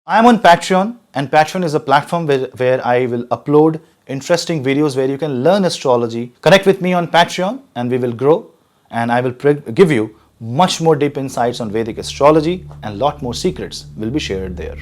I am on Patreon, and Patreon is a platform where I will upload interesting videos where you can learn astrology. Connect with me on Patreon and we will grow, and I will give you much more deep insights on Vedic astrology, and lot more secrets will be shared there.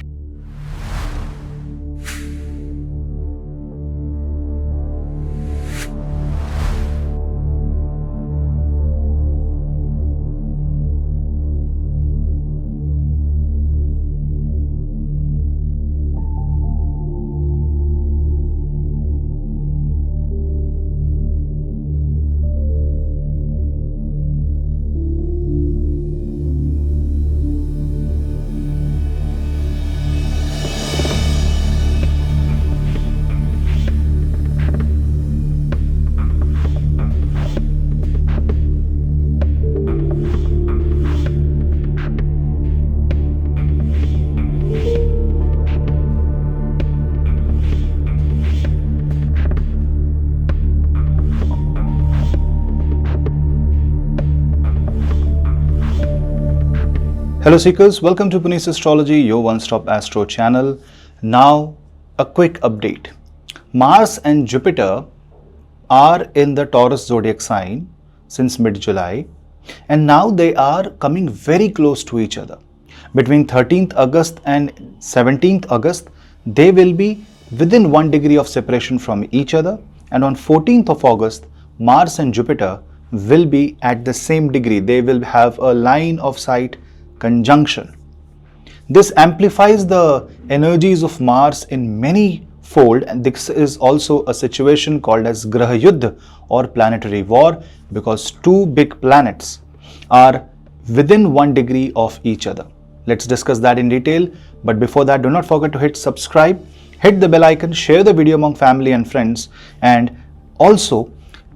Hello Seekers, welcome to Punneits Astrology, your one-stop astro channel. Now, a quick update. Mars and Jupiter are in the Taurus zodiac sign since mid-July, and now they are coming very close to each other. Between 13th August and 17th August, they will be within 1 degree of separation from each other, and on 14th of August, Mars and Jupiter will be at the same degree. They will have a line of sight conjunction. This amplifies the energies of Mars in many fold, and this is also a situation called as Grah Yuddha or planetary war, because two big planets are within 1 degree of each other. Let's discuss that in detail, but before that, do not forget to hit subscribe, hit the bell icon, share the video among family and friends, and also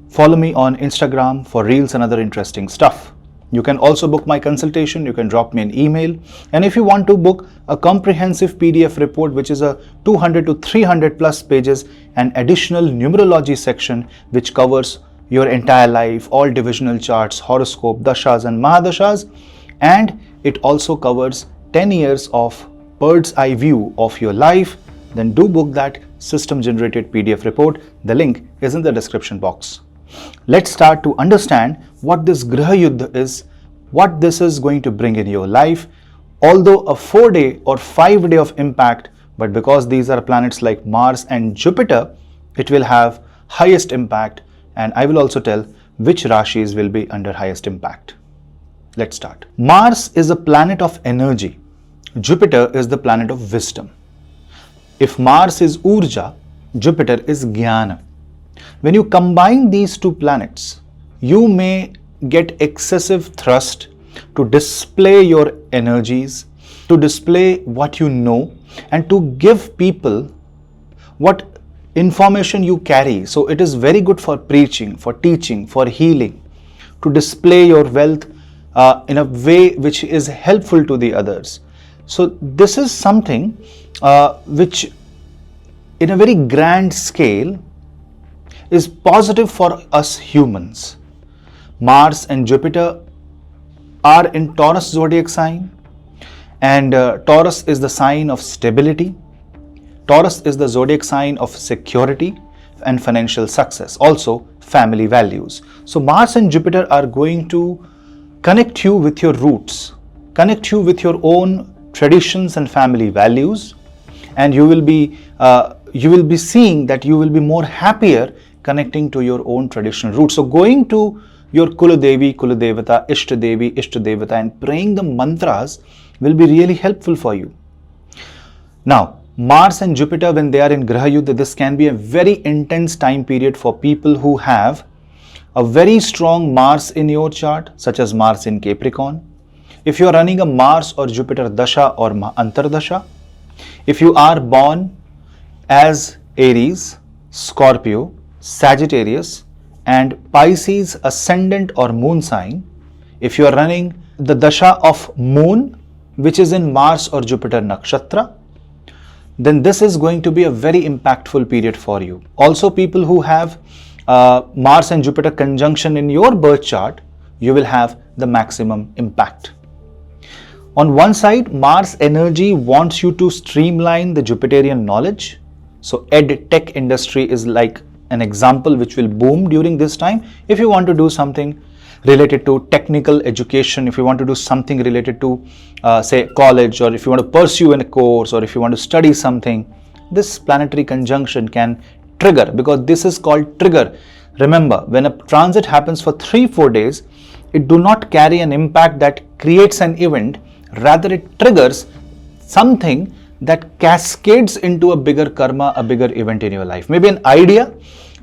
follow me on Instagram for reels and other interesting stuff. You can also book my consultation. You can drop me an email, and if you want to book a comprehensive PDF report, which is a 200 to 300 plus pages, and additional numerology section which covers your entire life, all divisional charts, horoscope, dashas and mahadashas, and it also covers 10 years of bird's eye view of your life, then do book that system generated PDF report. The link is in the description box. Let's start to understand what this Grah Yuddha is, what this is going to bring in your life. Although a 4-day or 5-day of impact, but because these are planets like Mars and Jupiter, it will have highest impact, and I will also tell which rashis will be under highest impact. Let's start. Mars is a planet of energy. Jupiter is the planet of wisdom. If Mars is Urja, Jupiter is Jnana. When you combine these two planets, you may get excessive thrust to display your energies, to display what you know, and to give people what information you carry. So it is very good for preaching, for teaching, for healing, to display your wealth in a way which is helpful to the others. So this is something which in a very grand scale is positive for us humans. Mars and Jupiter are in Taurus zodiac sign, and Taurus is the sign of stability. Taurus is the zodiac sign of security and financial success, also family values. So Mars and Jupiter are going to connect you with your roots, connect you with your own traditions and family values, and you will be seeing that you will be more happier connecting to your own traditional roots. So going to your Kuladevi, Kuladevata, Ishtadevi, Ishtadevata, and praying the mantras will be really helpful for you. Now, Mars and Jupiter, when they are in Grah Yuddha, this can be a very intense time period for people who have a very strong Mars in your chart, such as Mars in Capricorn. If you are running a Mars or Jupiter Dasha or Antardasha, if you are born as Aries, Scorpio, Sagittarius and Pisces ascendant or moon sign, if you are running the dasha of moon which is in Mars or Jupiter nakshatra, then this is going to be a very impactful period for you. Also, people who have Mars and Jupiter conjunction in your birth chart, you will have the maximum impact. On one side, Mars energy wants you to streamline the Jupiterian knowledge. So ed tech industry is like an example which will boom during this time. If you want to do something related to technical education, if you want to do something related to say college, or if you want to pursue a course, or if you want to study something, this planetary conjunction can trigger, because this is called trigger. Remember, when a transit happens for 3-4 days, it do not carry an impact that creates an event, rather it triggers something that cascades into a bigger karma, a bigger event in your life. Maybe an idea,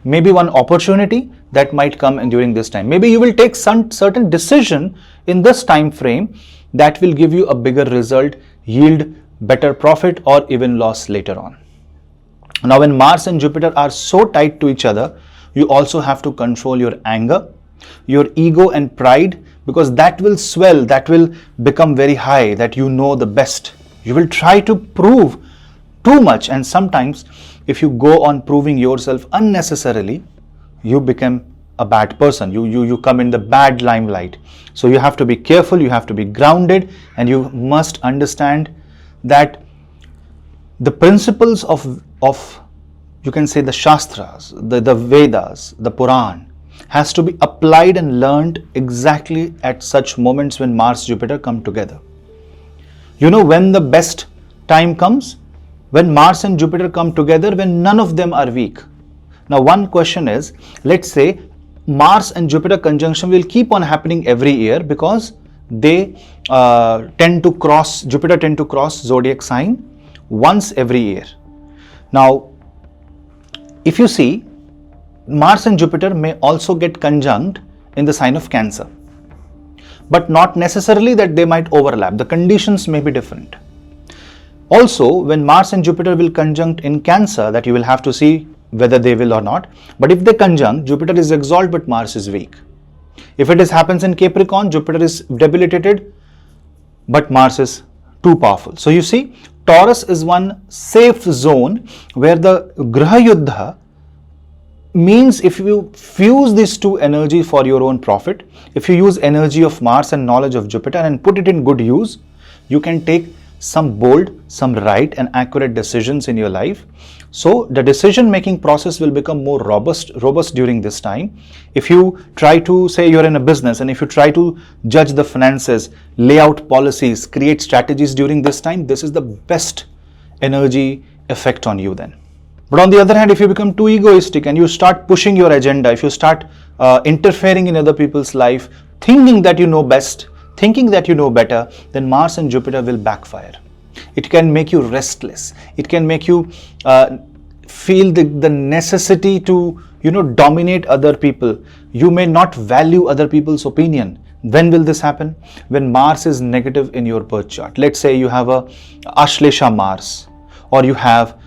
maybe one opportunity that might come in during this time. Maybe you will take some certain decision in this time frame that will give you a bigger result, yield better profit or even loss later on. Now when Mars and Jupiter are so tied to each other, you also have to control your anger, your ego and pride, because that will swell, that will become very high, that you know the best. You will try to prove too much, and sometimes if you go on proving yourself unnecessarily, you become a bad person. You come in the bad limelight. So you have to be careful, you have to be grounded, and you must understand that the principles of you can say the Shastras, the Vedas, the Puran has to be applied and learned exactly at such moments when Mars Jupiter come together. You know when the best time comes? When Mars and Jupiter come together, when none of them are weak. Now one question is, let's say Mars and Jupiter conjunction will keep on happening every year, because they Jupiter tend to cross zodiac sign once every year. Now if you see, Mars and Jupiter may also get conjunct in the sign of Cancer, but not necessarily that they might overlap. The conditions may be different. Also, when Mars and Jupiter will conjunct in Cancer, that you will have to see whether they will or not. But if they conjunct, Jupiter is exalted but Mars is weak. If it happens in Capricorn, Jupiter is debilitated but Mars is too powerful. So you see, Taurus is one safe zone where the Grah Yuddha means if you fuse these two energy for your own profit, if you use energy of Mars and knowledge of Jupiter and put it in good use, you can take some bold, some right and accurate decisions in your life. So the decision making process will become more robust during this time. If you try to say you're in a business, and if you try to judge the finances, lay out policies, create strategies during this time, this is the best energy effect on you then. But on the other hand, if you become too egoistic and you start pushing your agenda, if you start interfering in other people's life, thinking that you know best, thinking that you know better, then Mars and Jupiter will backfire. It can make you restless. It can make you feel the necessity to, dominate other people. You may not value other people's opinion. When will this happen? When Mars is negative in your birth chart. Let's say you have a Ashlesha Mars, or you have,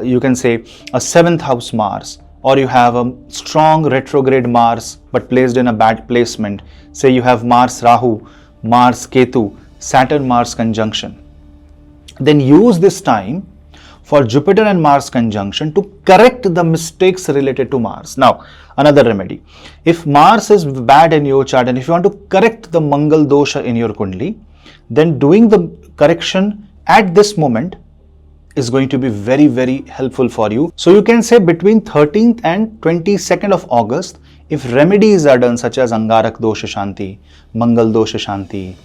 you can say, a 7th house Mars, or you have a strong retrograde Mars but placed in a bad placement. Say you have Mars Rahu, Mars Ketu, Saturn Mars conjunction. Then use this time for Jupiter and Mars conjunction to correct the mistakes related to Mars. Now, another remedy. If Mars is bad in your chart and if you want to correct the Mangal dosha in your Kundli, then doing the correction at this moment is going to be very, very helpful for you. So you can say between 13th and 22nd of August, if remedies are done such as Angarak dosha Shanti, Mangal dosha Shanti,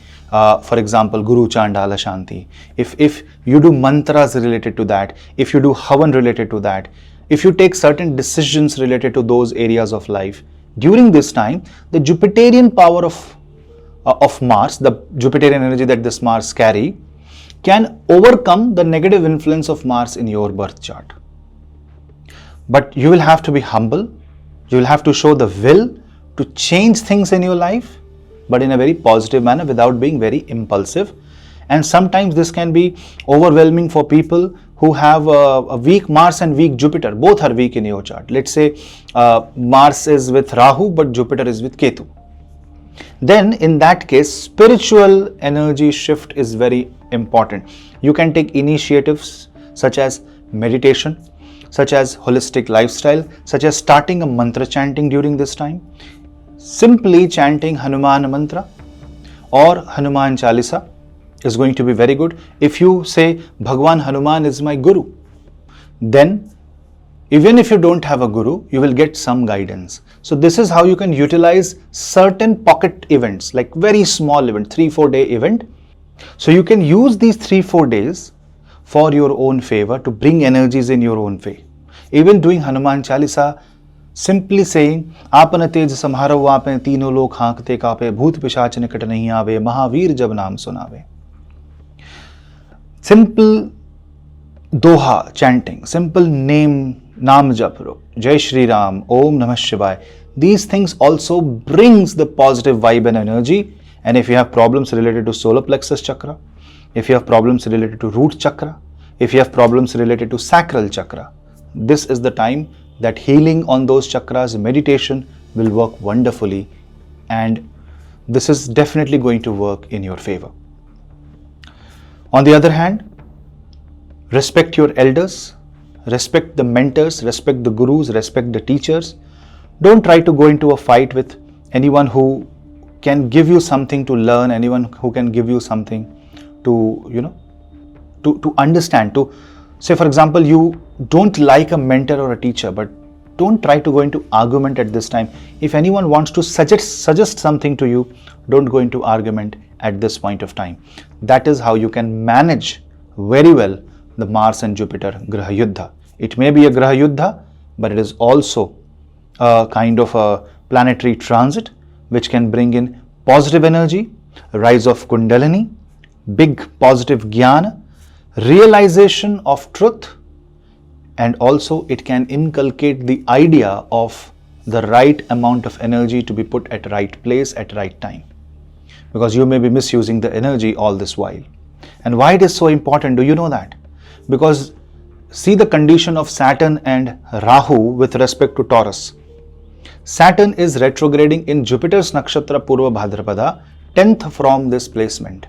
for example, Guru Chandala Shanti, if you do mantras related to that, if you do Havan related to that, if you take certain decisions related to those areas of life, during this time, the Jupiterian power of Mars, the Jupiterian energy that this Mars carry, can overcome the negative influence of Mars in your birth chart. But you will have to be humble. You will have to show the will to change things in your life, but in a very positive manner without being very impulsive. And sometimes this can be overwhelming for people who have a weak Mars and weak Jupiter. Both are weak in your chart. Let's say Mars is with Rahu but Jupiter is with Ketu. Then in that case, spiritual energy shift is very important. You can take initiatives such as meditation, such as holistic lifestyle, such as starting a mantra chanting during this time. Simply chanting Hanuman mantra or Hanuman Chalisa is going to be very good. If you say Bhagwan Hanuman is my guru, then even if you don't have a guru, you will get some guidance. So this is how you can utilize certain pocket events, like very small event, 3-4 day event. So you can use these 3-4 days for your own favor to bring energies in your own way. Even doing Hanuman Chalisa, simply saying, आपन तेज सम्हारो आपे तीनों लोग हाँकते कापे, भूत पिशाच निकट नहीं आवे, महावीर जब नाम सुनावे. Simple doha chanting, simple naam jap, Jai Shri Ram, Om Namah Shivaya. These things also brings the positive vibe and energy. And if you have problems related to solar plexus chakra, if you have problems related to root chakra, if you have problems related to sacral chakra, this is the time that healing on those chakras, meditation will work wonderfully, and this is definitely going to work in your favor. On the other hand, respect your elders, respect the mentors, respect the gurus, respect the teachers. Don't try to go into a fight with anyone who can give you something to learn, anyone who can give you something to, to understand. To say, for example, you don't like a mentor or a teacher, but don't try to go into argument at this time. If anyone wants to suggest something to you, don't go into argument at this point of time. That is how you can manage very well the Mars and Jupiter Grah Yuddha. It may be a Grah Yuddha, but it is also a kind of a planetary transit which can bring in positive energy, rise of Kundalini, big positive Jnana, realization of truth, and also it can inculcate the idea of the right amount of energy to be put at right place at right time. Because you may be misusing the energy all this while. And why it is so important, do you know that? Because see the condition of Saturn and Rahu with respect to Taurus. Saturn is retrograding in Jupiter's nakshatra Purva Bhadrapada, 10th from this placement.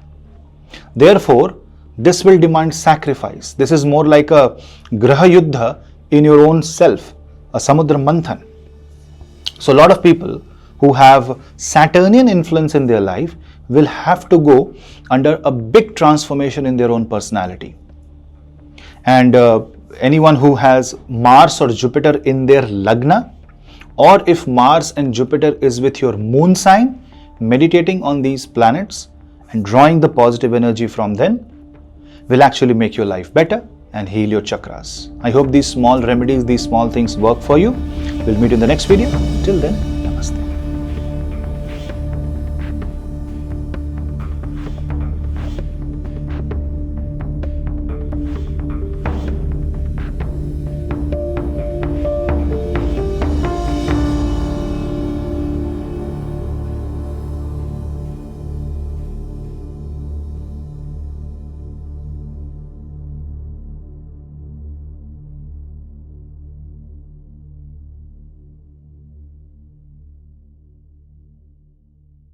Therefore, this will demand sacrifice. This is more like a Grah Yuddha in your own self, a Samudra Manthan. So a lot of people who have Saturnian influence in their life will have to go under a big transformation in their own personality. And anyone who has Mars or Jupiter in their Lagna, or if Mars and Jupiter is with your moon sign, meditating on these planets and drawing the positive energy from them will actually make your life better and heal your chakras. I hope these small remedies, these small things work for you. We'll meet in the next video. Till then,